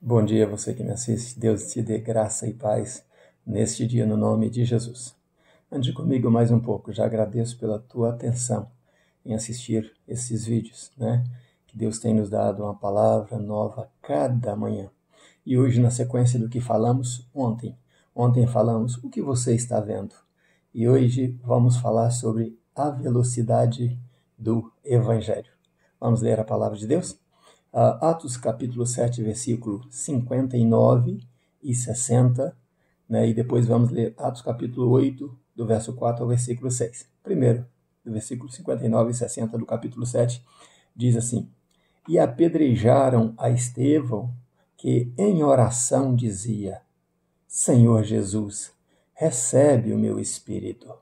Bom dia, você que me assiste. Deus te dê graça e paz neste dia, no nome de Jesus. Ande comigo mais um pouco. Já agradeço pela tua atenção em assistir esses vídeos, né? Que Deus tem nos dado uma palavra nova cada manhã. E hoje, na sequência do que falamos ontem. Ontem falamos o que você está vendo. E hoje vamos falar sobre a velocidade do Evangelho. Vamos ler a palavra de Deus? Atos capítulo 7, versículo 59 e 60, né? E depois vamos ler Atos capítulo 8, do verso 4 ao versículo 6. Primeiro, do versículo 59 e 60 do capítulo 7, diz assim: E apedrejaram a Estevão, que em oração dizia: Senhor Jesus, recebe o meu espírito.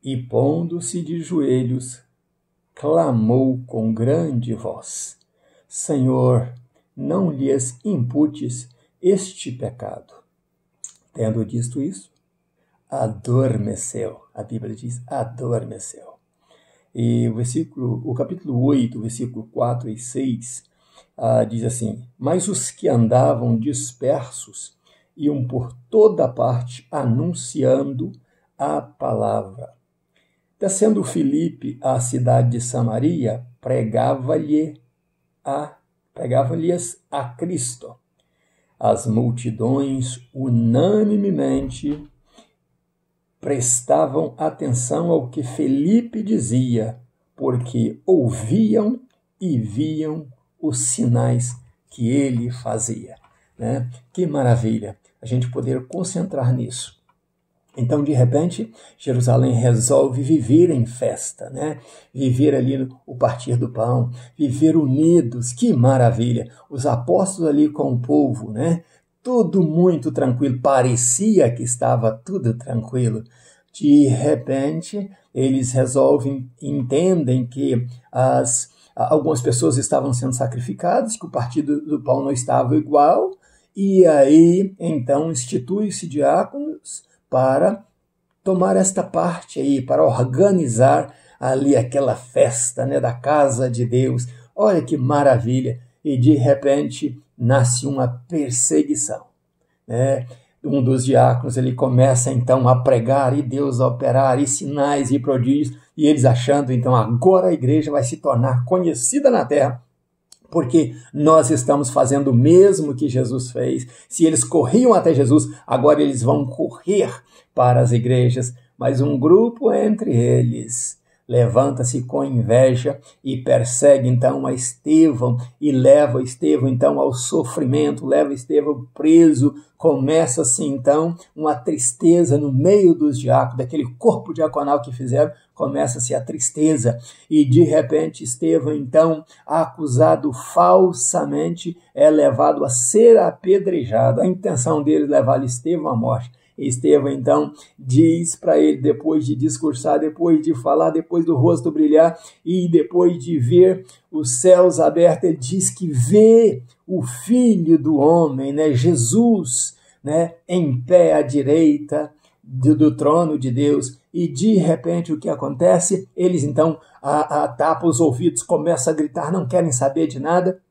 E pondo-se de joelhos, clamou com grande voz: Senhor, não lhes imputes este pecado. Tendo dito isso, adormeceu. A Bíblia diz adormeceu. E o capítulo 8, versículo 4 e 6, diz assim: Mas os que andavam dispersos iam por toda parte anunciando a palavra. Descendo Filipe à cidade de Samaria, pregava-lhes a Cristo. As multidões unanimemente prestavam atenção ao que Filipe dizia, porque ouviam e viam os sinais que ele fazia. Né? Que maravilha a gente poder concentrar nisso. Então, de repente, Jerusalém resolve viver em festa, né? Viver ali o partir do pão, viver unidos, que maravilha! Os apóstolos ali com o povo, né? Tudo muito tranquilo, parecia que estava tudo tranquilo. De repente, eles entendem que algumas pessoas estavam sendo sacrificadas, que o partir do pão não estava igual, e aí, então, institui-se diáconos para tomar esta parte aí, para organizar ali aquela festa, né, da casa de Deus. Olha que maravilha! E de repente nasce uma perseguição, né? Um dos diáconos, ele começa então a pregar e Deus a operar e sinais e prodígios, e eles achando então agora a igreja vai se tornar conhecida na terra, porque nós estamos fazendo o mesmo que Jesus fez. Se eles corriam até Jesus, agora eles vão correr para as igrejas. Mas um grupo entre eles levanta-se com inveja e persegue então a Estevão e leva Estevão então ao sofrimento, leva Estevão preso. Começa-se então uma tristeza no meio dos diáconos, daquele corpo diaconal que fizeram, começa-se a tristeza. E de repente Estevão então, acusado falsamente, é levado a ser apedrejado. A intenção dele é levar Estevão à morte. Estevão, então, diz para ele, depois de discursar, depois de falar, depois do rosto brilhar e depois de ver os céus abertos, ele diz que vê o Filho do Homem, né, Jesus, né, em pé à direita do trono de Deus. E de repente o que acontece? Eles então tapam os ouvidos, começam a gritar, não querem saber de nada.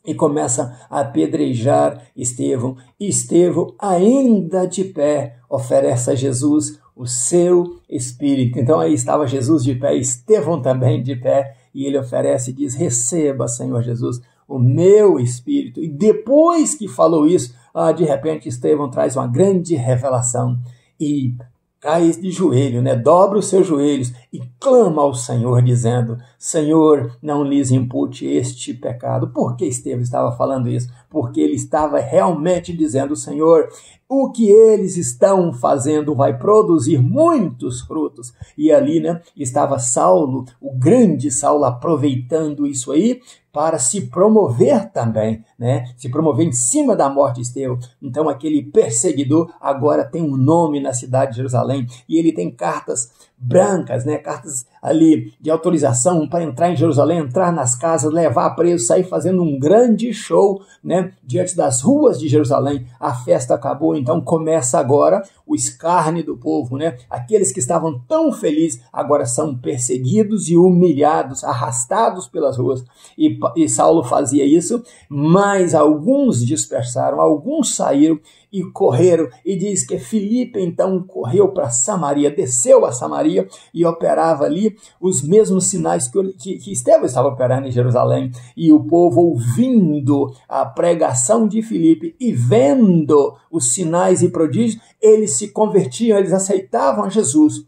E começa a apedrejar Estevão. E Estevão, ainda de pé, oferece a Jesus o seu espírito. Então aí estava Jesus de pé, Estevão também de pé, e ele oferece e diz: receba, Senhor Jesus, o meu espírito. E depois que falou isso, de repente Estevão traz uma grande revelação e cai de joelho, né? Dobra os seus joelhos e clama ao Senhor, dizendo: Senhor, não lhes impute este pecado. Por que Estevão estava falando isso? Porque ele estava realmente dizendo: Senhor, o que eles estão fazendo vai produzir muitos frutos. E ali, né, estava Saulo, o grande Saulo, aproveitando isso aí para se promover também, né? Se promover em cima da morte de Estevão. Então aquele perseguidor agora tem um nome na cidade de Jerusalém e ele tem cartas brancas, né? Cartas ali de autorização para entrar em Jerusalém, entrar nas casas, levar preso, sair fazendo um grande show, né? Diante das ruas de Jerusalém. A festa acabou, então começa agora o escárnio do povo, né? Aqueles que estavam tão felizes agora são perseguidos e humilhados, arrastados pelas ruas. E Saulo fazia isso, mas alguns dispersaram, alguns saíram e correram, e diz que Filipe então correu para Samaria, desceu a Samaria e operava ali os mesmos sinais que Estevão estava operando em Jerusalém, e o povo ouvindo a pregação de Filipe e vendo os sinais e prodígios, eles se convertiam, eles aceitavam a Jesus.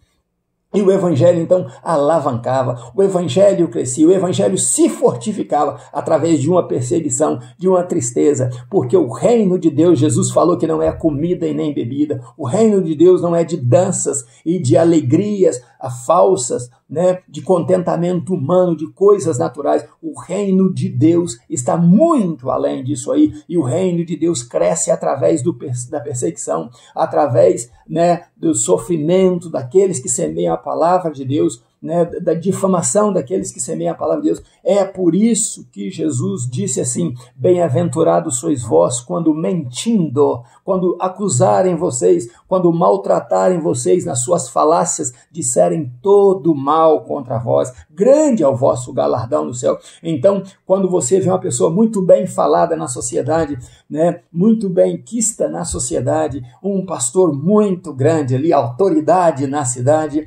E o evangelho, então, alavancava, o evangelho crescia, o evangelho se fortificava através de uma perseguição, de uma tristeza, porque o reino de Deus, Jesus falou que não é comida e nem bebida, o reino de Deus não é de danças e de alegrias falsas, né, de contentamento humano, de coisas naturais. O reino de Deus está muito além disso aí, e o reino de Deus cresce através da perseguição, através, né, do sofrimento daqueles que semeiam a palavra de Deus, né, da difamação daqueles que semeiam a palavra de Deus. É por isso que Jesus disse assim: bem-aventurados sois vós quando mentindo, quando acusarem vocês, quando maltratarem vocês nas suas falácias, disserem todo mal contra vós, grande é o vosso galardão no céu. Então, quando você vê uma pessoa muito bem falada na sociedade, né, muito bem quista na sociedade, um pastor muito grande ali, autoridade na cidade,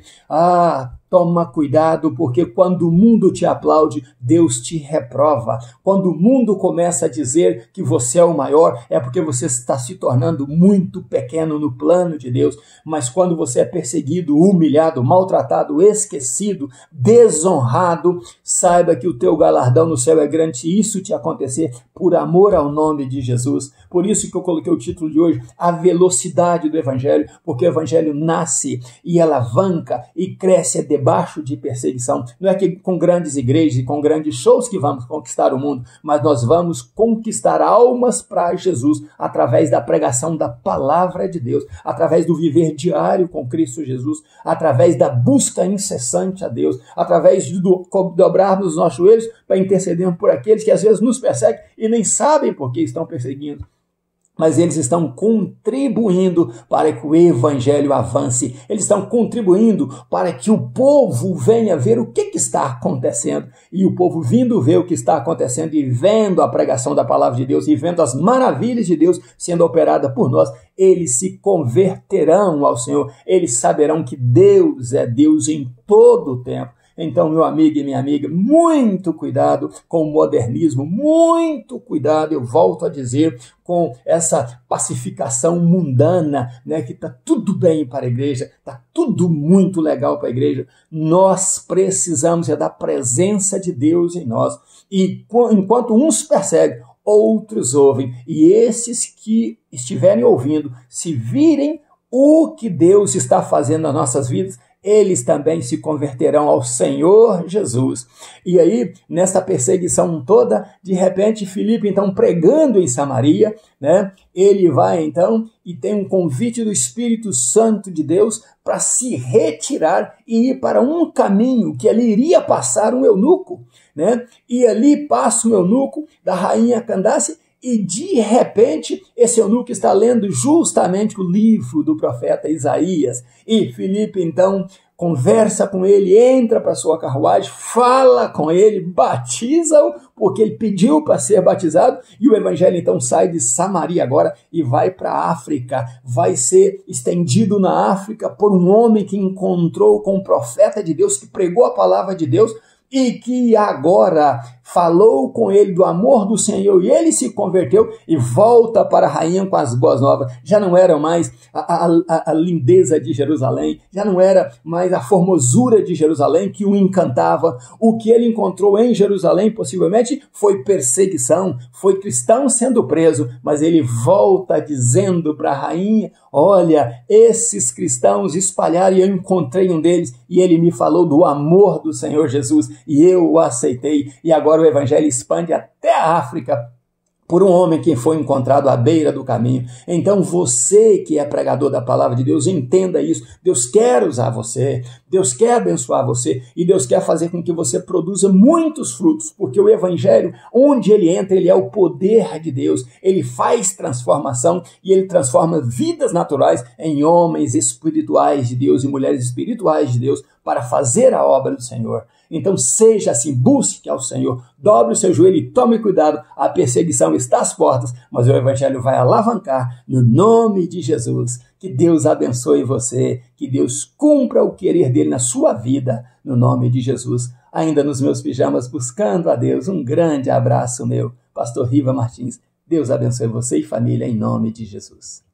toma cuidado, porque quando o mundo te aplaude, Deus te reprova. Quando o mundo começa a dizer que você é o maior, é porque você está se tornando muito pequeno no plano de Deus. Mas quando você é perseguido, humilhado, maltratado, esquecido, desonrado, saiba que o teu galardão no céu é grande, se isso te acontecer por amor ao nome de Jesus. Por isso que eu coloquei o título de hoje, A Velocidade do Evangelho, porque o Evangelho nasce e alavanca e cresce debaixo de perseguição. Não é que com grandes igrejas e com grandes shows que vamos conquistar o mundo, mas nós vamos conquistar almas para Jesus através da pregação da palavra de Deus, através do viver diário com Cristo Jesus, através da busca incessante a Deus, através de dobrarmos os nossos joelhos para intercedermos por aqueles que às vezes nos perseguem e nem sabem por que estão perseguindo. Mas eles estão contribuindo para que o evangelho avance. Eles estão contribuindo para que o povo venha ver o que está acontecendo. E o povo vindo ver o que está acontecendo e vendo a pregação da palavra de Deus e vendo as maravilhas de Deus sendo operada por nós, eles se converterão ao Senhor. Eles saberão que Deus é Deus em todo o tempo. Então, meu amigo e minha amiga, muito cuidado com o modernismo, muito cuidado, eu volto a dizer, com essa pacificação mundana, né, que está tudo bem para a igreja, está tudo muito legal para a igreja. Nós precisamos da presença de Deus em nós. E enquanto uns perseguem, outros ouvem. E esses que estiverem ouvindo, se virem o que Deus está fazendo nas nossas vidas, eles também se converterão ao Senhor Jesus. E aí, nessa perseguição toda, de repente, Filipe, então, pregando em Samaria, né, ele vai, então, e tem um convite do Espírito Santo de Deus para se retirar e ir para um caminho que ali iria passar um eunuco, né? E ali passa um eunuco da rainha Candace. E de repente, esse eunuco está lendo justamente o livro do profeta Isaías. E Filipe, então, conversa com ele, entra para sua carruagem, fala com ele, batiza-o, porque ele pediu para ser batizado. E o evangelho, então, sai de Samaria agora e vai para a África. Vai ser estendido na África por um homem que encontrou com um profeta de Deus, que pregou a palavra de Deus, e que agora falou com ele do amor do Senhor, e ele se converteu e volta para a rainha com as boas novas. Já não era mais a lindeza de Jerusalém, já não era mais a formosura de Jerusalém que o encantava. O que ele encontrou em Jerusalém, possivelmente, foi perseguição, foi cristão sendo preso, mas ele volta dizendo para a rainha: olha, esses cristãos espalharam e eu encontrei um deles, e ele me falou do amor do Senhor Jesus, e eu o aceitei, e agora o evangelho expande até a África, por um homem que foi encontrado à beira do caminho. Então você que é pregador da palavra de Deus, entenda isso. Deus quer usar você, Deus quer abençoar você e Deus quer fazer com que você produza muitos frutos, porque o evangelho, onde ele entra, ele é o poder de Deus, ele faz transformação e ele transforma vidas naturais em homens espirituais de Deus e mulheres espirituais de Deus para fazer a obra do Senhor. Então seja assim, busque ao Senhor, dobre o seu joelho e tome cuidado, a perseguição está às portas, mas o evangelho vai alavancar no nome de Jesus. Que Deus abençoe você, que Deus cumpra o querer dele na sua vida, no nome de Jesus. Ainda nos meus pijamas, buscando a Deus, um grande abraço meu, Pastor Riva Martins. Deus abençoe você e família, em nome de Jesus.